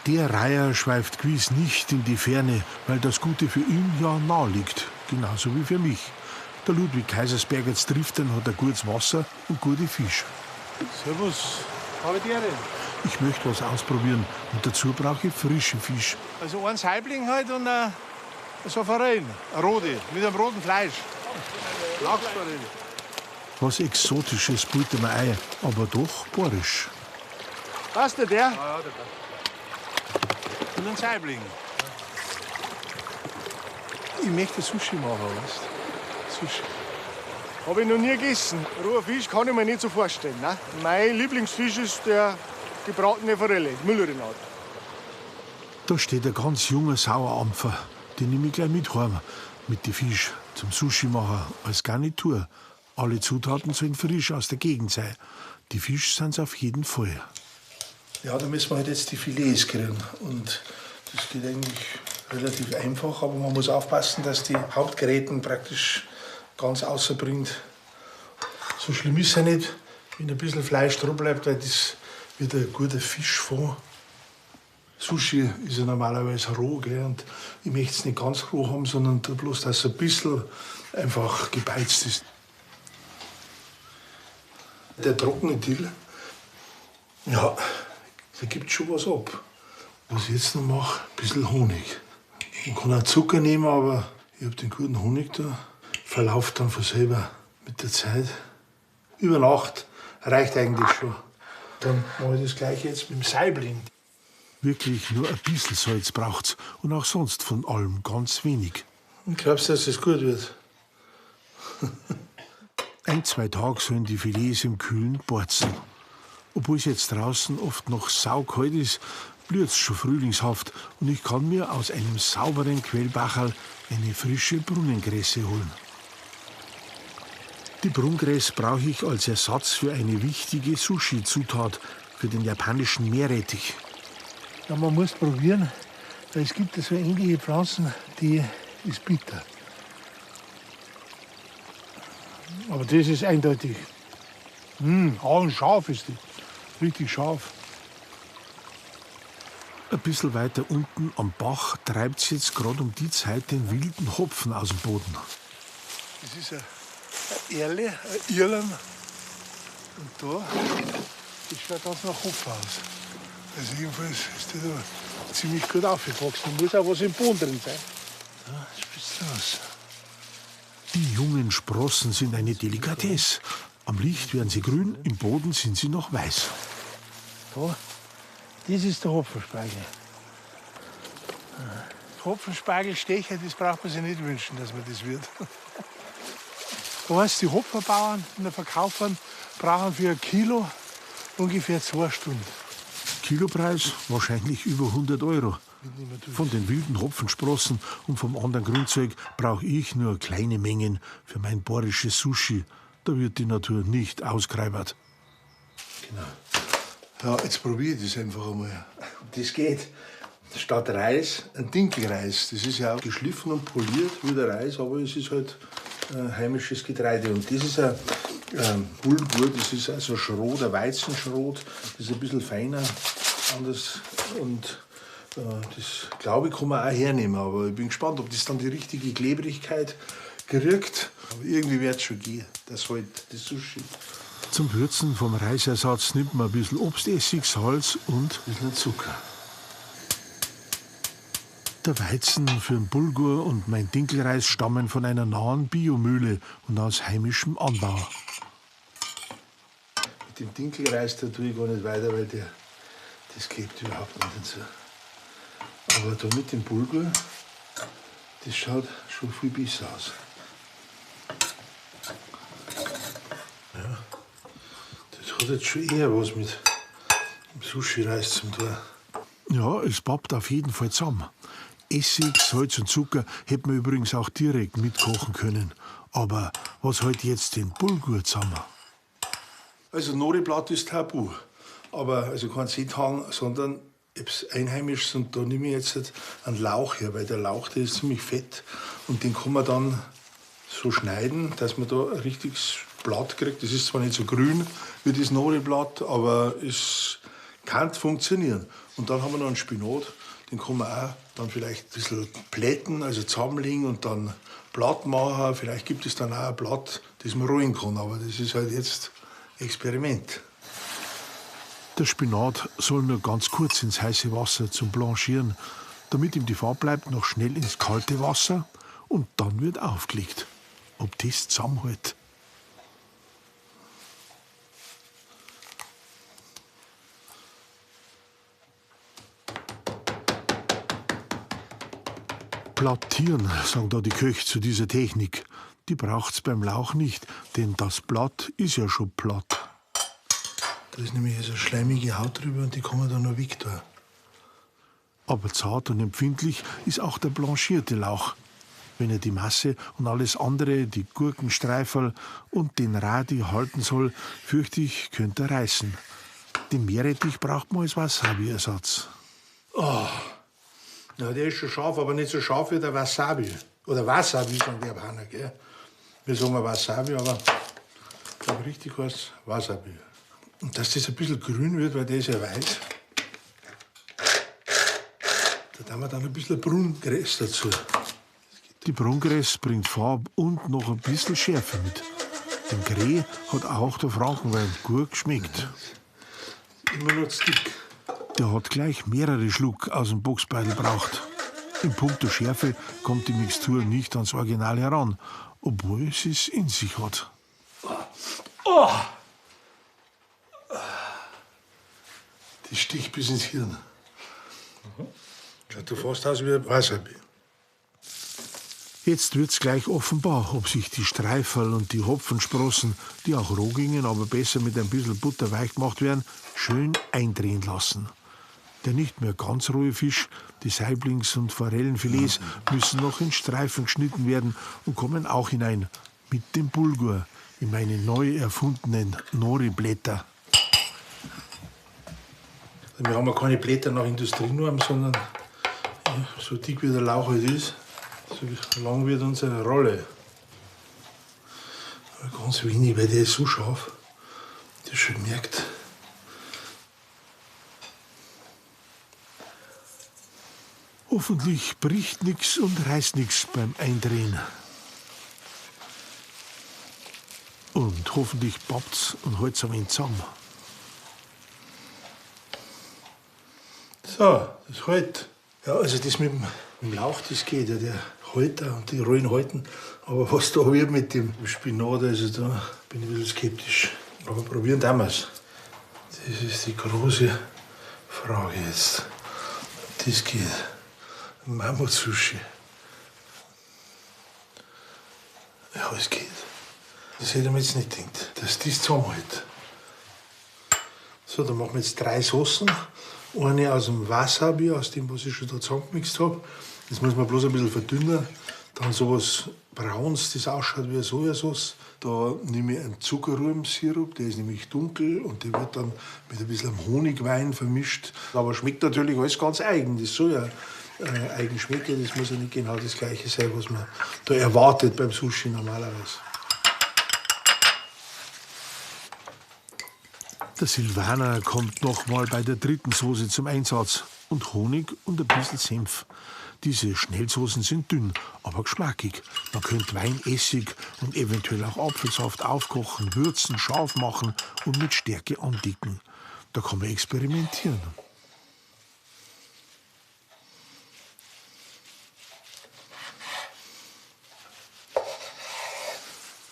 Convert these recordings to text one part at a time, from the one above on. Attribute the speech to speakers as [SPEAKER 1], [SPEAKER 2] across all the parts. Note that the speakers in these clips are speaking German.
[SPEAKER 1] Der Reiher schweift gewiss nicht in die Ferne, weil das Gute für ihn ja nahe liegt. Genauso wie für mich. Der Ludwig Kaisersberg jetzt trifft, dann hat er gutes Wasser und gute Fische.
[SPEAKER 2] Servus, habe ich dir denn?
[SPEAKER 1] Ich möchte was ausprobieren und dazu brauche ich frischen Fisch.
[SPEAKER 2] Also ein Saibling halt und so ein Forelle, eine rote, mit einem roten Fleisch. Lachsforelle.
[SPEAKER 1] Was Exotisches bietet mir ein, aber doch borisch.
[SPEAKER 2] Passt der? Ja, der passt. Und ein Saibling. Ich möchte Sushi machen, weißt du? Sushi. Habe ich noch nie gegessen. Roher Fisch kann ich mir nicht so vorstellen. Ne? Mein Lieblingsfisch ist der gebratene Forelle, Müllerinat.
[SPEAKER 1] Da steht ein ganz junger Sauerampfer. Den nehme ich gleich mit heim. Mit den Fisch zum Sushi machen als Garnitur. Alle Zutaten sollen frisch aus der Gegend sein. Die Fisch sind's auf jeden Fall.
[SPEAKER 3] Ja, da müssen wir halt jetzt die Filets kriegen. Und das geht eigentlich relativ einfach, aber man muss aufpassen, dass die Hauptgeräten praktisch ganz außer bringt. So schlimm ist es ja nicht, wenn ein bisschen Fleisch dran bleibt, weil das wird ein guter Fischfond. Sushi ist ja normalerweise roh, gell? Und ich möchte es nicht ganz roh haben, sondern bloß, dass es ein bisschen einfach gebeizt ist. Der trockene Dill, ja, da gibt schon was ab. Was ich jetzt noch mache, ein bisschen Honig. Man kann auch Zucker nehmen, aber ich habe den guten Honig da. Verläuft dann von selber mit der Zeit. Über Nacht reicht eigentlich schon. Dann mache ich das gleiche jetzt mit dem Saibling.
[SPEAKER 1] Wirklich nur ein bisschen Salz braucht's und auch sonst von allem ganz wenig.
[SPEAKER 3] Und glaubst du, dass das gut wird?
[SPEAKER 1] 1-2 Tage sollen die Filets im Kühlen borzen. Obwohl es jetzt draußen oft noch saukalt ist, blüht's schon frühlingshaft und ich kann mir aus einem sauberen Quellbacherl eine frische Brunnengrässe holen. Die Brunngräs brauche ich als Ersatz für eine wichtige Sushi-Zutat, für den japanischen Meerrettich.
[SPEAKER 3] Ja, man muss probieren, weil es gibt so ähnliche Pflanzen, die ist bitter. Aber das ist eindeutig. Scharf ist die. Richtig scharf.
[SPEAKER 1] Ein bisschen weiter unten am Bach treibt's jetzt gerade um die Zeit den wilden Hopfen aus dem Boden.
[SPEAKER 3] Das ist eine Erle, ein Irland. Und da, das schaut ganz nach Hopfen aus. Also jedenfalls ist der da ziemlich gut aufgewachsen. Da muss auch was im Boden drin sein. Da spitzt raus.
[SPEAKER 1] Die jungen Sprossen sind eine Delikatesse. Am Licht werden sie grün, im Boden sind sie noch weiß.
[SPEAKER 3] Da, das ist der Hopfenspargel. Hopfenspargelstecher, das braucht man sich nicht wünschen, dass man das wird. Da heißt, die Hopferbauern und der Verkaufern brauchen für 1 Kilo ungefähr 2 Stunden.
[SPEAKER 1] Kilopreis wahrscheinlich über 100 €. Von den wilden Hopfensprossen und vom anderen Grünzeug brauche ich nur kleine Mengen für mein borisches Sushi. Da wird die Natur nicht ausgereibert.
[SPEAKER 3] Genau. Ja, jetzt probiere ich das einfach einmal. Das geht. Statt Reis ein Dinkelreis. Das ist ja auch geschliffen und poliert wie der Reis, aber es ist halt heimisches Getreide. Und das ist ein Bulgur, das ist also Schrot, ein Weizenschrot. Das ist ein bisschen feiner, anders. Und das, glaube ich, kann man auch hernehmen. Aber ich bin gespannt, ob das dann die richtige Klebrigkeit kriegt. Aber irgendwie wird es schon gehen. Das halt das Sushi.
[SPEAKER 1] Zum Würzen vom Reisersatz nimmt man ein bisschen Obstessig, Salz und
[SPEAKER 3] Ein bisschen Zucker.
[SPEAKER 1] der Weizen für den Bulgur und mein Dinkelreis stammen von einer nahen Biomühle und aus heimischem Anbau.
[SPEAKER 3] Mit dem Dinkelreis da tue ich gar nicht weiter, weil das klebt überhaupt nicht dazu. Aber da mit dem Bulgur, das schaut schon viel besser aus. Ja, das hat jetzt schon eher was mit dem Sushi-Reis zum tun.
[SPEAKER 1] Ja, es pappt auf jeden Fall zusammen. Essig, Salz und Zucker hätte man übrigens auch direkt mitkochen können. Aber was hält jetzt den Bulgur zusammen?
[SPEAKER 3] Also Noriblatt ist tabu. Aber also kein Seetang, sondern etwas Einheimisches. Und da nehme ich jetzt einen Lauch her, weil der Lauch, der ist ziemlich fett. Und den kann man dann so schneiden, dass man da ein richtiges Blatt kriegt. Das ist zwar nicht so grün wie das Noriblatt, aber ist Kann funktionieren. Und dann haben wir noch einen Spinat, den kann man auch dann vielleicht ein bisschen plätten, also zusammenlegen und dann Blatt machen. Vielleicht gibt es dann auch ein Blatt, das man rollen kann. Aber das ist halt jetzt Experiment.
[SPEAKER 1] Der Spinat soll nur ganz kurz ins heiße Wasser zum Blanchieren. Damit ihm die Farbe bleibt, noch schnell ins kalte Wasser und dann wird aufgelegt. Ob das zusammenhält? Plattieren, sagen da die Köche zu dieser Technik. Die braucht's beim Lauch nicht, denn das Blatt ist ja schon platt.
[SPEAKER 3] Da ist nämlich so eine schleimige Haut drüber und die kann man dann noch wegtun.
[SPEAKER 1] Aber zart und empfindlich ist auch der blanchierte Lauch. Wenn er die Masse und alles andere, die Gurkenstreiferl und den Radi halten soll, fürchte ich, könnte er reißen. Den Meerrettich braucht man als Wasabi-Ersatz.
[SPEAKER 3] Oh. Ja, der ist schon scharf, aber nicht so scharf wie der Wasabi. Oder Wasabi, sagen die Japaner, gell? Wir sagen Wasabi, aber ich glaube, richtig heißt Wasabi. Und dass das ein bisschen grün wird, weil der ist ja weiß, da tun wir dann ein bisschen Brungräs dazu.
[SPEAKER 1] Die Brungräs bringt Farbe und noch ein bisschen Schärfe mit. Den Greh hat auch der Frankenwein gut geschmeckt.
[SPEAKER 3] Immer noch zu dick.
[SPEAKER 1] Der hat gleich mehrere Schluck aus dem Boxbeutel gebraucht. In puncto Schärfe kommt die Mixtur nicht ans Original heran, obwohl es es in sich hat.
[SPEAKER 3] Oh. Die sticht bis ins Hirn. Schaut du fast aus wie ein Wasabi.
[SPEAKER 1] Jetzt wird's gleich offenbar, ob sich die Streiferl und die Hopfensprossen, die auch roh gingen, aber besser mit ein bisschen Butter weich gemacht werden, schön eindrehen lassen. Der nicht mehr ganz rohe Fisch, die Saiblings- und Forellenfilets, müssen noch in Streifen geschnitten werden und kommen auch hinein. Mit dem Bulgur in meine neu erfundenen Nori-Blätter.
[SPEAKER 3] Wir haben ja keine Blätter nach Industrienorm, sondern so dick wie der Lauch halt ist, so lang wird unsere Rolle. Aber ganz wenig, weil der ist so scharf, das schon merkt.
[SPEAKER 1] Hoffentlich bricht nix und reißt nix beim Eindrehen. Und hoffentlich pappt's und halt's am Ende zusammen.
[SPEAKER 3] So, das halt. Ja, also das mit dem Lauch, das geht ja, der Halter und die Rollen halten. Aber was da wird mit dem Spinat, also da bin ich ein bisschen skeptisch. Aber probieren tun wir's. Das ist die große Frage jetzt. Das geht. Mammut-Sushi. Ja, es geht. Das hätte ich mir jetzt nicht gedacht, dass das zusammenhält. So, dann machen wir jetzt 3 Soßen. Eine aus dem Wasabi, aus dem, was ich schon da zusammengemixt habe. Das muss man bloß ein bisschen verdünnen. Dann sowas Brauns, das ausschaut wie eine Sojasauce. Da nehme ich einen Zuckerrübensirup, der ist nämlich dunkel und der wird dann mit ein bisschen Honigwein vermischt. Aber schmeckt natürlich alles ganz eigen. Das soll ja eigen schmecken. Das muss ja nicht genau das Gleiche sein, was man da erwartet beim Sushi normalerweise.
[SPEAKER 1] Der Silvaner kommt noch mal bei der dritten Soße zum Einsatz. Und Honig und ein bisschen Senf. Diese Schnellsoßen sind dünn, aber geschmackig. Man könnte Wein, Essig und eventuell auch Apfelsaft aufkochen, würzen, scharf machen und mit Stärke andicken. Da kann man experimentieren.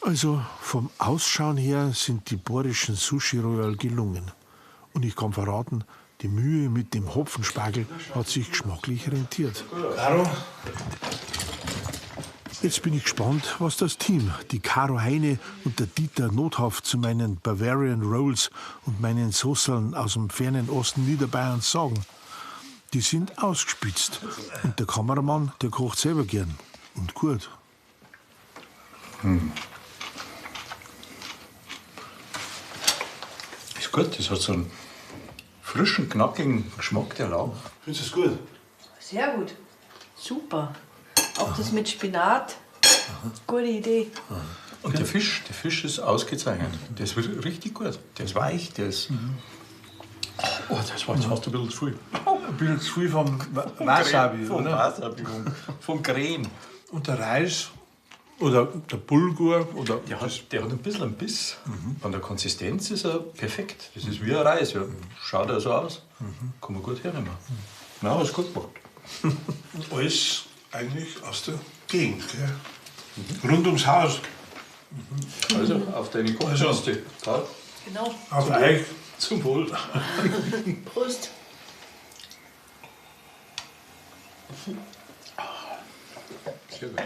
[SPEAKER 1] Also vom Ausschauen her sind die bohrischen Sushi Royal gelungen. Und ich kann verraten, die Mühe mit dem Hopfenspargel hat sich geschmacklich rentiert.
[SPEAKER 3] Caro?
[SPEAKER 1] Jetzt bin ich gespannt, was das Team, die Caro Heine und der Dieter Nothaft zu meinen Bavarian Rolls und meinen Soßeln aus dem fernen Osten Niederbayerns sagen. Die sind ausgespitzt. Und der Kameramann, der kocht selber gern. Und gut.
[SPEAKER 4] Ist gut, das hat so einen frischen, knackigen Geschmack, der Lauch.
[SPEAKER 3] Findest du es gut?
[SPEAKER 5] Sehr gut. Super. Auch das mit Spinat. Gute Idee.
[SPEAKER 4] Und der Fisch ist ausgezeichnet. Der ist richtig gut. Der ist weich, der ist. Oh, das Vielleicht hast du ein bisschen zu viel.
[SPEAKER 3] Ein bisschen zu viel vom Wasabi,
[SPEAKER 4] Vom
[SPEAKER 3] oder?
[SPEAKER 4] Wasabi, vom Creme.
[SPEAKER 3] Und der Reis oder der Bulgur oder
[SPEAKER 4] Der hat ein bisschen einen Biss. Von der Konsistenz ist er perfekt. Das ist wie ein Reis. Ja. Schaut er so aus. Kann man gut hernehmen. Na, hast gut gemacht.
[SPEAKER 3] alles eigentlich aus der Gegend. Gell? Rund ums Haus.
[SPEAKER 4] Also, auf deine Kochkiste. Also.
[SPEAKER 5] Genau.
[SPEAKER 3] Auf euch.
[SPEAKER 4] Zum Wohl.
[SPEAKER 5] Prost.
[SPEAKER 4] Sehr gut.